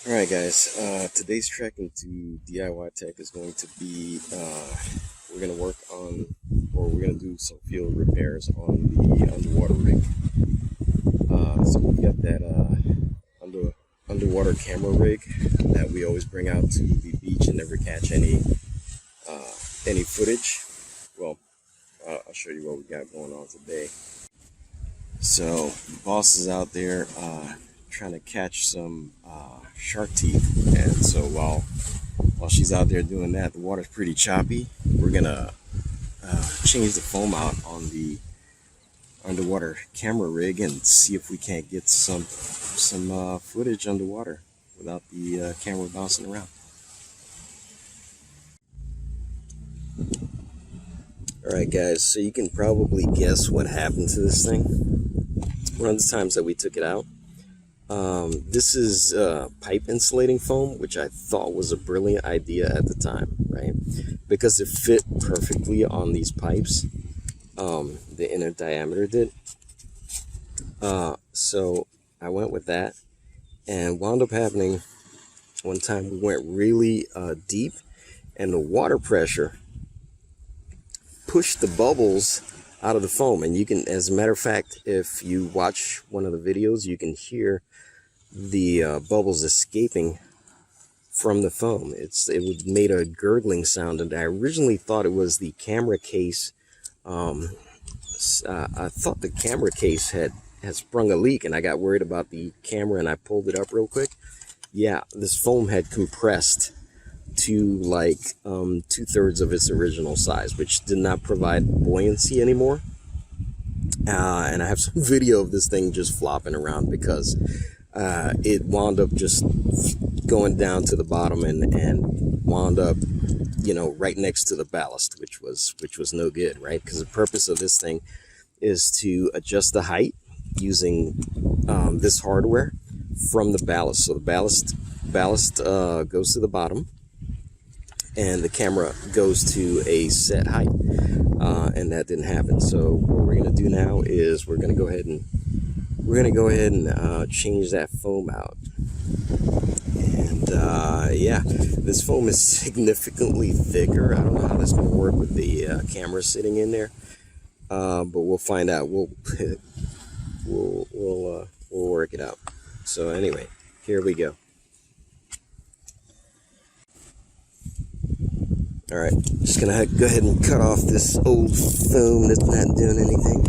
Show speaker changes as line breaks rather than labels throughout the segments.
Alright guys, today's trek into DIY tech is going to be, we're going to work on, or we're going to do some field repairs on the underwater rig. So we've got that underwater camera rig that we always bring out to the beach and never catch any footage. Well, I'll show you what we got going on today. So the boss is out there trying to catch some shark teeth, and so while she's out there doing that, the water's pretty choppy. We're gonna change the foam out on the underwater camera rig and see if we can't get some footage underwater without the camera bouncing around. Alright guys, so you can probably guess what happened to this thing. One of the times that we took it out, this is pipe insulating foam, which I thought was a brilliant idea at the time, right? Because it fit perfectly on these pipes, the inner diameter did. So I went with that, and wound up happening one time we went really deep, and the water pressure pushed the bubbles out of the foam. And you can, as a matter of fact, if you watch one of the videos, you can hear the bubbles escaping from the foam. It made a gurgling sound, and I originally thought it was the camera case. I thought the camera case had sprung a leak, and I got worried about the camera, and I pulled it up real quick. Yeah, this foam had compressed to like 2/3 of its original size, which did not provide buoyancy anymore. And I have some video of this thing just flopping around because it wound up just going down to the bottom and wound up, you know, right next to the ballast, which was no good, right? Because the purpose of this thing is to adjust the height using this hardware from the ballast. So the ballast goes to the bottom, and the camera goes to a set height, and that didn't happen. So what we're gonna do now is we're gonna go ahead and change that foam out. And yeah, this foam is significantly thicker. I don't know how that's gonna work with the camera sitting in there, but we'll find out. We'll work it out. So anyway, here we go. Alright, just gonna go ahead and cut off this old foam that's not doing anything.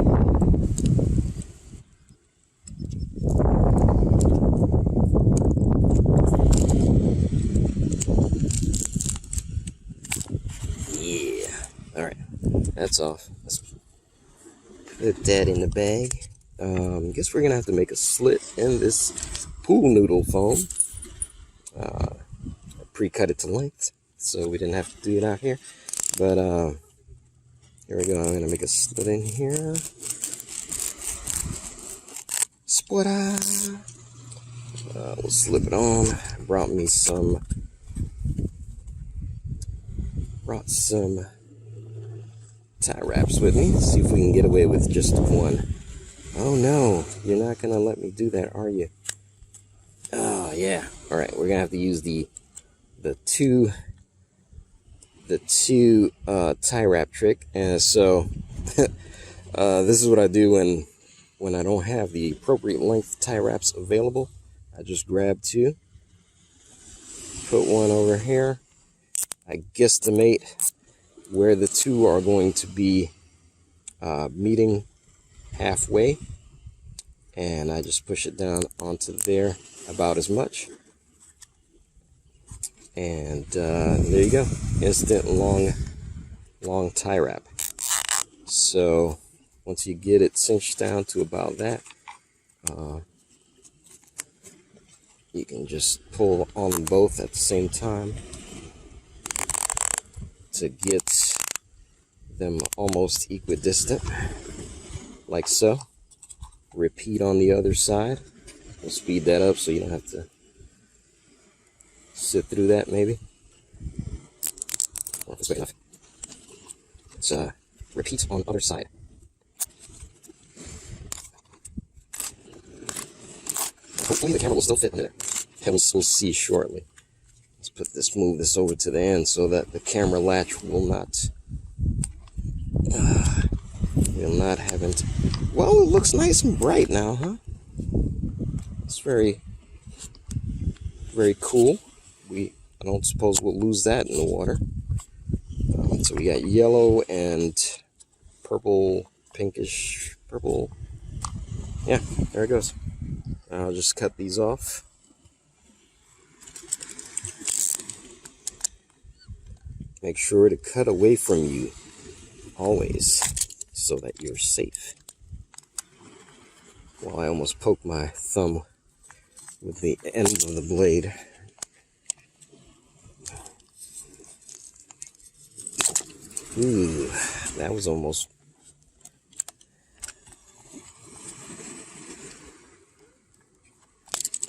Yeah, alright, that's off. Let's put that in the bag. Guess we're gonna have to make a slit in this pool noodle foam. Pre-cut it to length, so we didn't have to do it out here. But here we go. I'm gonna make a slit in here. Splitter. We'll slip it on. Brought some tie wraps with me. Let's see if we can get away with just one. Oh no, you're not gonna let me do that, are you? Oh yeah. All right, we're gonna have to use the two tie wrap trick. And so this is what I do when I don't have the appropriate length tie wraps available. I just grab two, put one over here. I guesstimate where the two are going to be meeting halfway, and I just push it down onto there about as much. And there you go, instant long tie wrap. So once you get it cinched down to about that, you can just pull on them both at the same time to get them almost equidistant, like so. Repeat on the other side. We'll speed that up so you don't have to sit through that, maybe. Well, that's good enough. Let's repeat on the other side. Hopefully the camera will still fit in there. we'll see shortly. Let's move this over to the end so that the camera latch will not have it. Well, it looks nice and bright now, huh? It's very, very cool. I don't suppose we'll lose that in the water. So we got yellow and purple, pinkish purple. Yeah, there it goes. I'll just cut these off. Make sure to cut away from you always so that you're safe. Well, I almost poked my thumb with the end of the blade. Ooh, that was almost...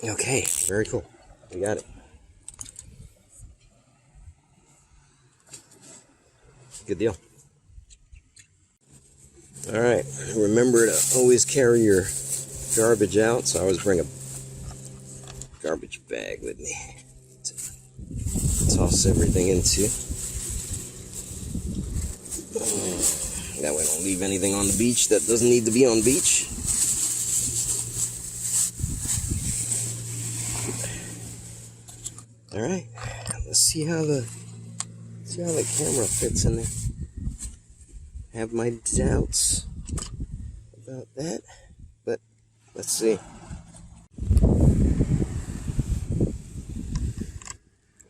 Okay, very cool. We got it. Good deal. All right, remember to always carry your garbage out. So I always bring a garbage bag with me to toss everything into. That way I don't leave anything on the beach that doesn't need to be on the beach. All right, let's see how the camera fits in there. I have my doubts about that, but let's see.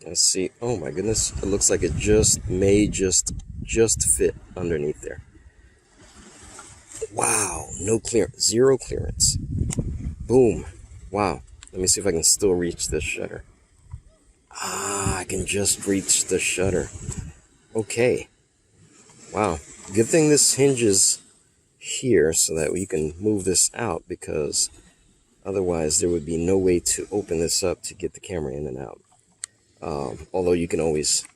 Let's see. Oh my goodness, it looks like it may just fit underneath there. Wow, no clearance, zero clearance. Boom. Wow. Let me see if I can still reach this shutter. Ah, I can just reach the shutter. Okay. Wow. Good thing this hinges here so that we can move this out, because otherwise there would be no way to open this up to get the camera in and out. Although you can always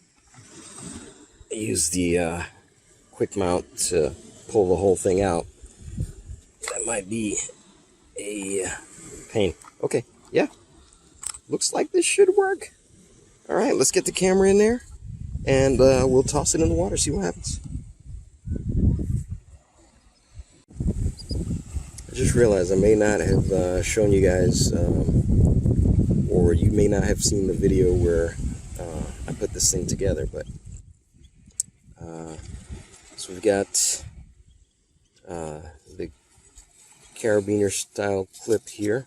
use the quick mount to pull the whole thing out. That might be a pain. Okay, yeah. Looks like this should work. All right, let's get the camera in there, and we'll toss it in the water, see what happens. I just realized I may not have shown you guys, or you may not have seen the video where I put this thing together, but so we've got the carabiner style clip here.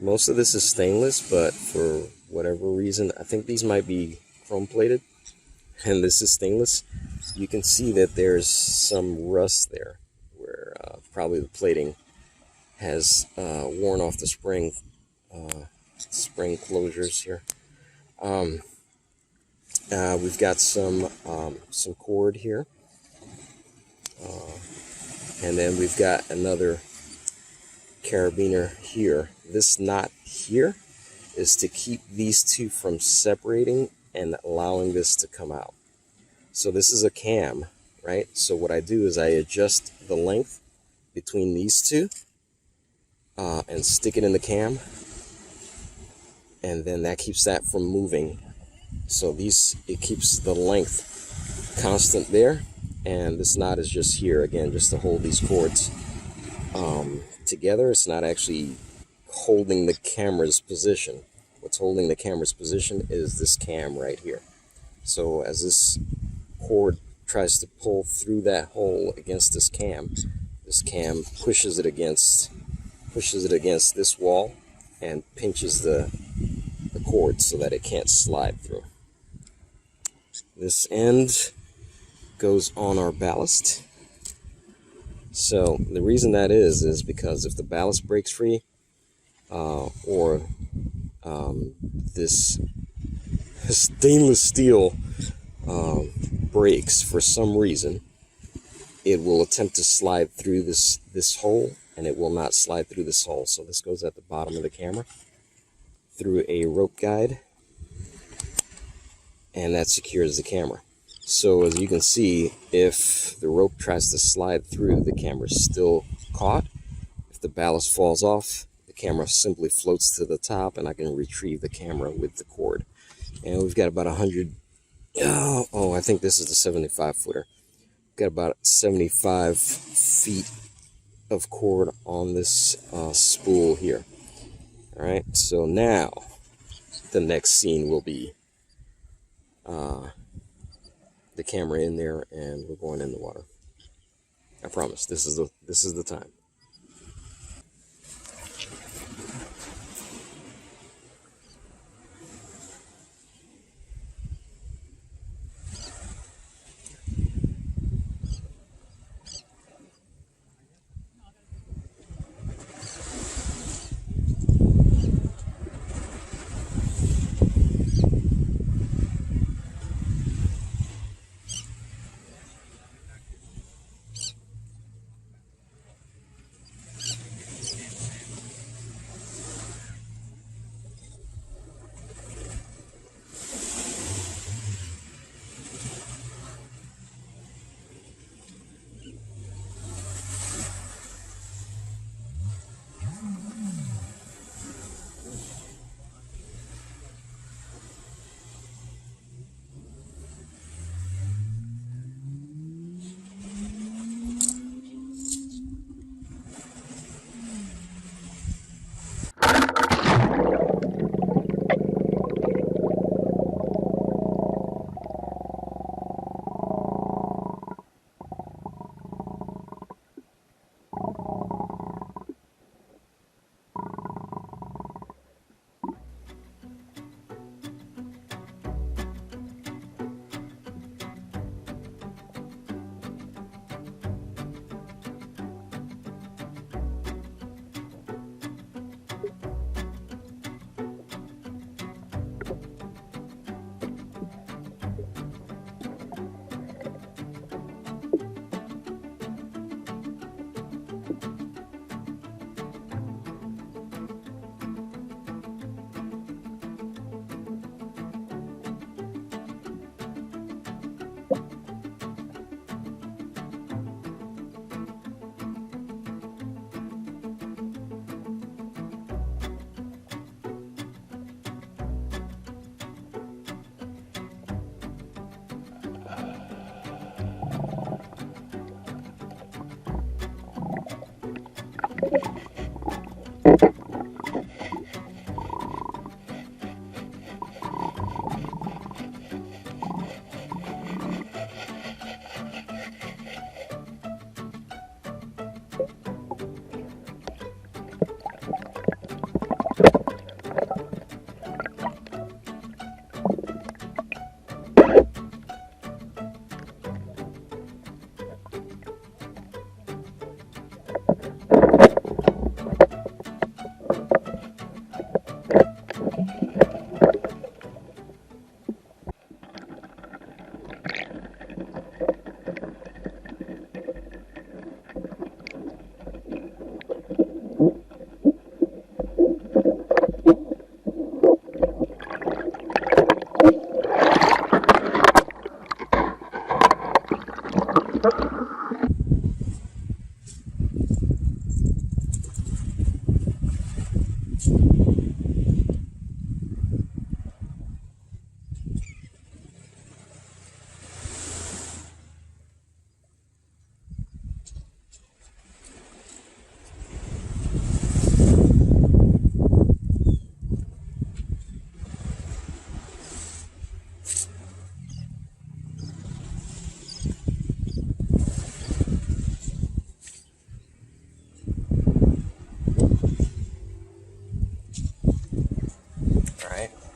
Most of this is stainless, but for whatever reason, I think these might be chrome plated, and this is stainless. You can see that there's some rust there, where probably the plating has worn off the spring closures here. We've got some cord here, and then we've got another carabiner here. This knot here is to keep these two from separating and allowing this to come out. So this is a cam, right? So what I do is I adjust the length between these two and stick it in the cam, and then that keeps that from moving. So it keeps the length constant there, and this knot is just here again, just to hold these cords together. It's not actually holding the camera's position. What's holding the camera's position is this cam right here. So as this cord tries to pull through that hole against this cam pushes it against this wall and pinches the cord so that it can't slide through. This end goes on our ballast. So the reason that is because if the ballast breaks free, or this stainless steel breaks for some reason, it will attempt to slide through this hole, and it will not slide through this hole. So this goes at the bottom of the camera through a rope guide, and that secures the camera. So as you can see, if the rope tries to slide through, the camera's still caught. If the ballast falls off, the camera simply floats to the top, and I can retrieve the camera with the cord. And we've got about 100. I think this is the 75 footer. Got about 75 feet of cord on this spool here. All right, so now the next scene will be the camera in there, and we're going in the water. I promise. This is the time.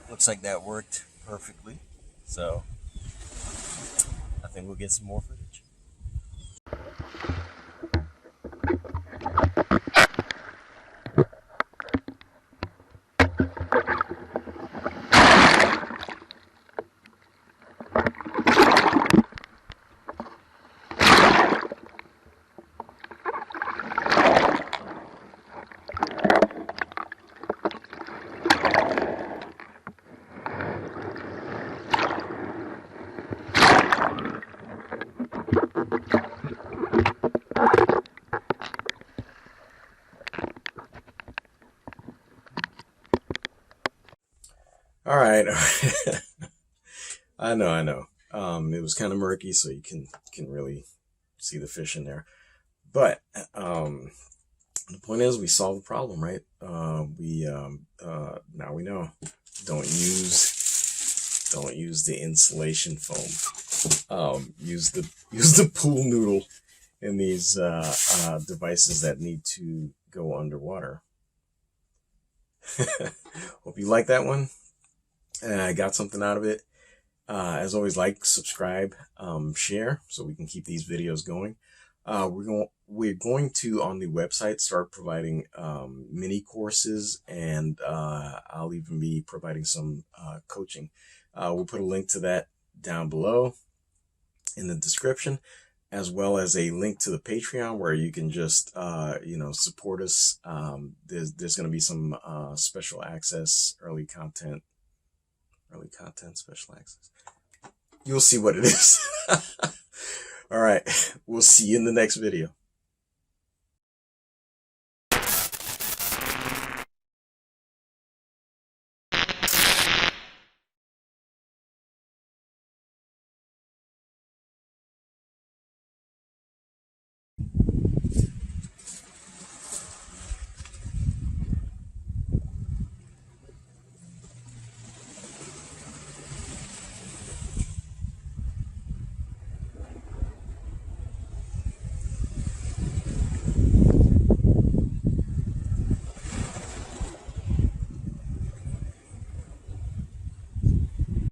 Looks like that worked perfectly. So I think we'll get some more footage.
All right. I know. It was kind of murky, so you can really see the fish in there. But the point is, we solved the problem, right? Now we know. Don't use the insulation foam. Use the pool noodle in these devices that need to go underwater. Hope you like that one. I got something out of it. As always, like, subscribe, share, so we can keep these videos going. We're going to, on the website, start providing mini courses, and I'll even be providing some coaching. We'll put a link to that down below in the description, as well as a link to the Patreon where you can just support us. There's going to be some special access, early content, special access. You'll see what it is. All right, we'll see you in the next video.